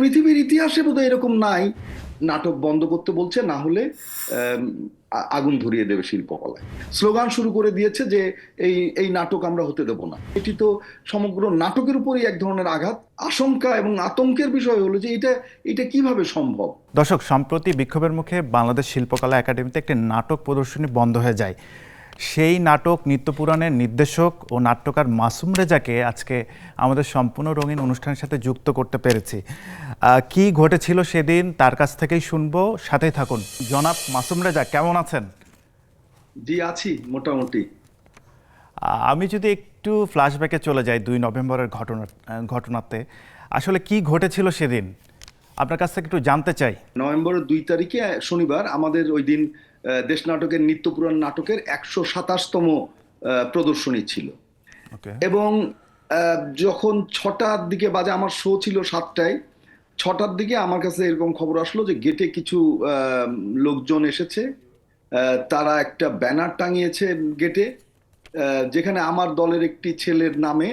পৃথিবীর ইতিহাসে বোধহয় এরকম নাই। নাটক বন্ধ করতে বলছে, না হলে আম, আগুন ধরিয়ে দেবে শিল্পকলায়। স্লোগান শুরু করে দিয়েছে যে এই এই নাটক আমরা হতে দেব না। এটি তো সমগ্র নাটকের উপরই এক ধরনের আঘাত। আশঙ্কা এবং আতঙ্কের বিষয় হলো যে এটা এটা কিভাবে সম্ভব। দর্শক, সম্প্রতি বিক্ষোভের মুখে বাংলাদেশ শিল্পকলা একাডেমিতে একটি নাটক প্রদর্শনী বন্ধ হয়ে যায়। সেই নাটক নিত্যপুরাণের নির্দেশক ও নাট্যকার মাসুম রেজাকে আজকে আমাদের সম্পূর্ণ রঙিন অনুষ্ঠানের সাথে যুক্ত করতে পেরেছি। কি ঘটেছিল সেদিন তার কাছ থেকেই শুনবো, সাথেই থাকুন। জনাব মাসুম রেজা, কেমন আছেন? জি, আছি মোটামুটি। আমি যদি একটু ফ্ল্যাশব্যাকে চলে যাই 2 নভেম্বরের ঘটনাতে, আসলে কি ঘটেছিল সেদিন আপনার কাছ থেকে একটু জানতে চাই। নভেম্বরের 2 তারিখে শনিবার আমাদের ওই দিন দেশ নাটকের নিত্যপুরাণ নাটকের 127তম প্রদর্শনী ছিল। ওকে। এবং যখন 6টার দিকে বাজে, আমার শো ছিল 7টায়, 6টার দিকে আমার কাছে এরকম খবর আসলো যে গেটে কিছু লোকজন এসেছে। তারা একটা ব্যানার টাঙিয়েছে গেটে, যেখানে আমার দলের একটি ছেলের নামে,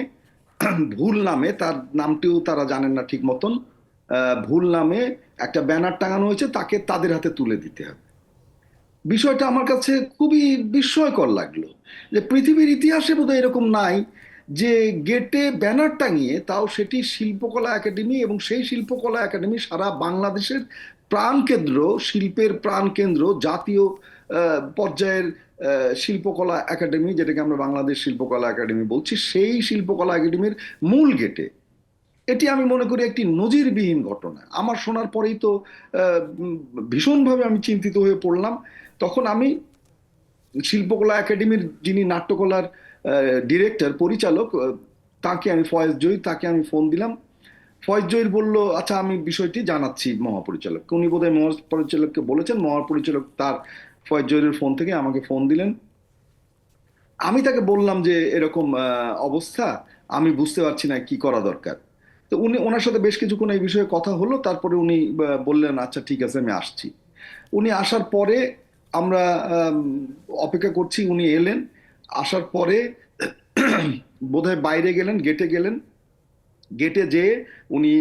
ভুল নামে, তার নামটিও তারা জানেন না ঠিক মতন, ভুল নামে একটা ব্যানার টাঙানো হয়েছে, তাকে তাদের হাতে তুলে দিতে হবে। বিষয়টা আমার কাছে খুবই বিস্ময়কর লাগলো যে পৃথিবীর ইতিহাসে বোধহয় এরকম নাই যে গেটে ব্যানার টাঙিয়ে, তাও সেটি শিল্পকলা একাডেমি, এবং সেই শিল্পকলা একাডেমি সারা বাংলাদেশের প্রাণকেন্দ্র, শিল্পের প্রাণকেন্দ্র, জাতীয় পর্যায়ের শিল্পকলা একাডেমি, যেটাকে আমরা বাংলাদেশ শিল্পকলা একাডেমি বলছি, সেই শিল্পকলা একাডেমির মূল গেটে। এটি আমি মনে করি একটি নজিরবিহীন ঘটনা। আমার শোনার পরেই তো ভীষণভাবে আমি চিন্তিত হয়ে পড়লাম। তখন আমি শিল্পকলা একাডেমির যিনি নাট্যকলার ডিরেক্টর, পরিচালক, তাকে আমি, ফয়েজ জহির, তাকে আমি ফোন দিলাম। ফয়েজ জহির বলল, আচ্ছা আমি বিষয়টি জানাচ্ছি মহাপরিচালক। উনি বোধহয় মহাপরিচালককে বলেছেন, মহাপরিচালক তার ফয়েজ জহিরের ফোন থেকে আমাকে ফোন দিলেন। আমি তাকে বললাম যে এরকম অবস্থা, আমি বুঝতে পারছি না কি করা দরকার। তো উনি, ওনার সাথে বেশ কিছুক্ষণ এই বিষয়ে কথা হলো, তারপরে উনি বললেন আচ্ছা ঠিক আছে, আমি আসছি। উনি আসার পরে আমরা অপেক্ষা করছি, উনি এলেন। আসার পরে বোধহয় বাইরে গেলেন, গেটে গেলেন। গেটে যেয়ে উনি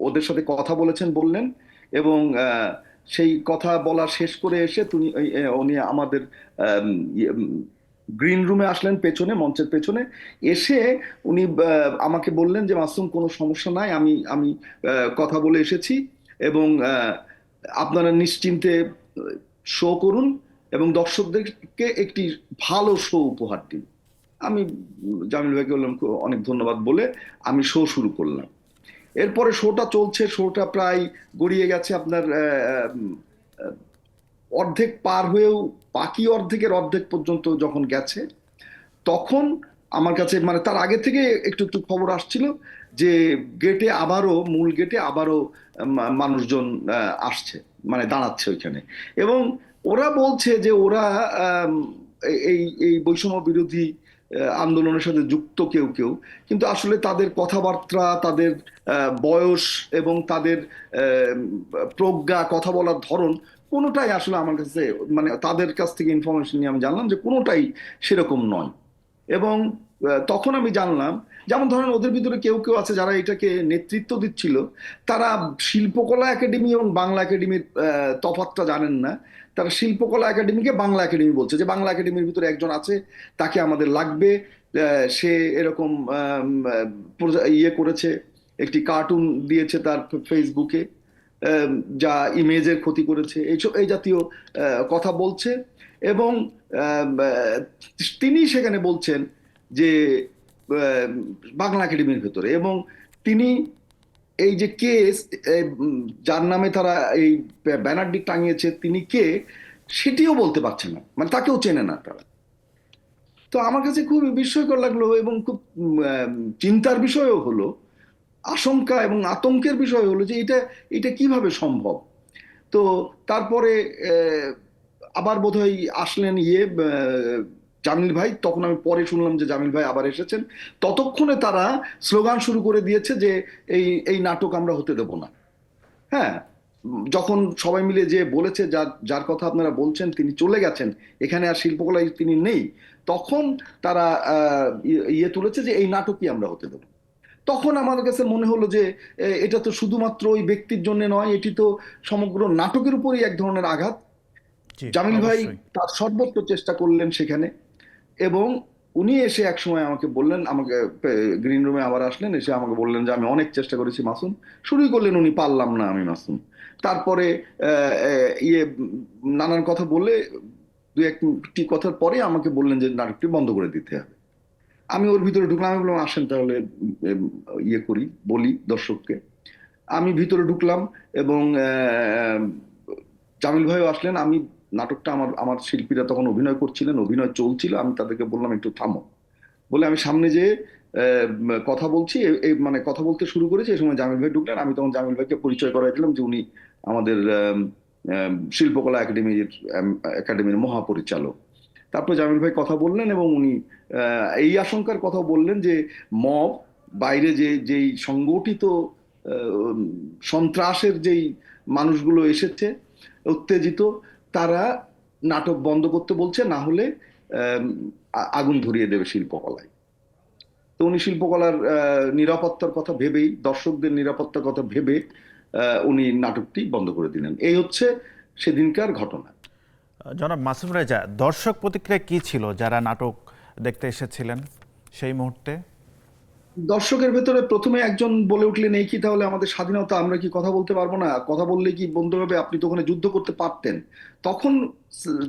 ওদের সাথে কথা বললেন। এবং সেই কথা বলা শেষ করে এসে উনি আমাদের গ্রিন রুমে আসলেন, পেছনে, মঞ্চের পেছনে এসে উনি আমাকে বললেন যে মাসুম, কোনো সমস্যা নাই, আমি আমি কথা বলে এসেছি, এবং আপনারা নিশ্চিন্তে শো করুন এবং দর্শকদেরকে একটি ভালো শো উপহার দিন। আমি জামিল ভাইকে বললাম অনেক ধন্যবাদ বলে আমি শো শুরু করলাম। এরপরে শোটা চলছে, শোটা প্রায় গড়িয়ে গেছে আপনার অর্ধেক পার হয়েও, বাকি অর্ধেকের অর্ধেক পর্যন্ত যখন গেছে, তখন আমার কাছে, মানে তার আগে থেকে একটু একটু খবর আসছিল যে গেটে আবারও, মূল গেটে আবারও মানুষজন আসছে, মানে দাঁড়াচ্ছে ওইখানে। এবং ওরা বলছে যে ওরা আম, এই এই বৈষম্য বিরোধী আন্দোলনের সাথে যুক্ত কেউ কেউ, কিন্তু আসলে তাদের কথাবার্তা, তাদের বয়স এবং তাদের আহ, প্রজ্ঞা, কথা বলার ধরন, কোনোটাই আসলে আমার কাছে, মানে তাদের কাছ থেকে ইনফরমেশন নিয়ে আমি জানলাম যে কোনোটাই সেরকম নয়। এবং তখন আমি জানলাম, যেমন ধরেন ওদের ভিতরে কেউ কেউ আছে যারা এটাকে নেতৃত্ব দিচ্ছিল, তারা শিল্পকলা একাডেমি এবং বাংলা একাডেমির তফাৎটা জানেন না। তারা শিল্পকলা একাডেমিকে বাংলা একাডেমি বলছে, যে বাংলা একাডেমির ভিতরে একজন আছে, তাকে আমাদের লাগবে। সে এরকম ইয়ে করেছে, একটি কার্টুন দিয়েছে তার ফেসবুকে, যা ইমেজের ক্ষতি করেছে, এইসব এই জাতীয় কথা বলছে। এবং তিনি সেখানে বলছেন যে আহ, বাংলা একাডেমির ভেতরে, এবং তিনি এই যে কে, যার নামে তারা এই ব্যানারটি টাঙিয়েছে, তিনি কে সেটিও বলতে পারছে না, মানে তাকেও চেনে না তারা। তো আমার কাছে খুব বিস্ময়কর লাগলো, এবং খুব চিন্তার বিষয়ও হলো, আশঙ্কা এবং আতঙ্কের বিষয় হলো যে এটা এটা কিভাবে সম্ভব। তো তারপরে আবার বোধহয় আসলেন জামিল ভাই। তখন আমি পরে শুনলাম যে জামিল ভাই আবার এসেছেন। ততক্ষণে তারা স্লোগান শুরু করে দিয়েছে যে এই এই নাটক আমরা হতে দেব না। হ্যাঁ, যখন সবাই মিলে যে বলেছে, যার যার কথা আপনারা বলছেন তিনি চলে গেছেন, এখানে আর শিল্পকলায় তিনি নেই, তখন তারা ইয়ে তুলেছে যে এই নাটকই আমরা হতে দেব। তখন আমার কাছে মনে হলো যে এটা তো শুধুমাত্র ওই ব্যক্তির জন্য নয়, এটি তো সমগ্র নাটকের উপরই এক ধরনের আঘাত। জি, জামিল ভাই অবশ্যই। তার সর্বোচ্চ চেষ্টা করলেন সেখানে, এবং উনি এসে এক সময় আমাকে বললেন, আমাকে গ্রিন রুমে আবার আসলেন, এসে আমাকে বললেন যে আমি অনেক চেষ্টা করেছি মাসুম। শুরুই করলেন উনি, পারলাম না আমি মাসুম। তারপরে নানান কথা বলে দু একটি কথার পরে আমাকে বললেন যে নাটকটি বন্ধ করে দিতে হবে। আমি ওর ভিতরে ঢুকলাম, আমি বললাম আসেন তাহলে উম, করি, বলি দর্শককে। আমি ভিতরে ঢুকলাম এবং জামিল ভাইও আসলেন। আমি নাটকটা, আমার আমার শিল্পীরা তখন অভিনয় করছিলেন, অভিনয় চলছিল, আমি তাদেরকে বললাম একটু থামো, বলে আমি সামনে যে কথা বলছি, মানে কথা বলতে শুরু করেছি, এই সময় জামিল ভাই ঢুকলেন। আমি তখন জামিল ভাইকে পরিচয় করাই দিলাম যে উনি আমাদের শিল্পকলা একাডেমির মহাপরিচালক। তারপর জামিল ভাই কথা বললেন এবং উনি এই আশঙ্কার কথা বললেন যে মব, বাইরে যেই সংগঠিত আহ, সন্ত্রাসের যেই মানুষগুলো এসেছে উত্তেজিত, তারা নাটক বন্ধ করতে বলছে, না হলে আগুন ধরিয়ে দেবে শিল্পকলায়। তো উনি শিল্পকলার নিরাপত্তার কথা ভেবেই, দর্শকদের নিরাপত্তার কথা ভেবে উনি নাটকটি বন্ধ করে দিলেন। এই হচ্ছে সেদিনকার ঘটনা। জনাব মাসুম রেজা, দর্শক প্রতিক্রিয়া কি ছিল যারা নাটক দেখতে এসেছিলেন সেই মুহূর্তে? দর্শকের ভেতরে প্রথমে একজন বলে উঠলেন, এই কি তাহলে আমাদের স্বাধীনতা, আমরা কি কথা বলতে পারবো না? কথা বললে কি বন্ধ হবে? আপনি তো ওখানে যুদ্ধ করতে পারতেন। তখন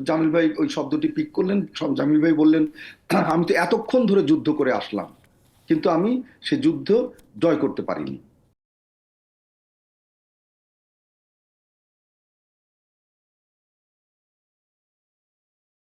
জামিল ভাই ওই শব্দটি পিক করলেন। জামিল ভাই বললেন, আমি তো এতক্ষণ ধরে যুদ্ধ করে আসলাম, কিন্তু আমি সে যুদ্ধ জয় করতে পারিনি।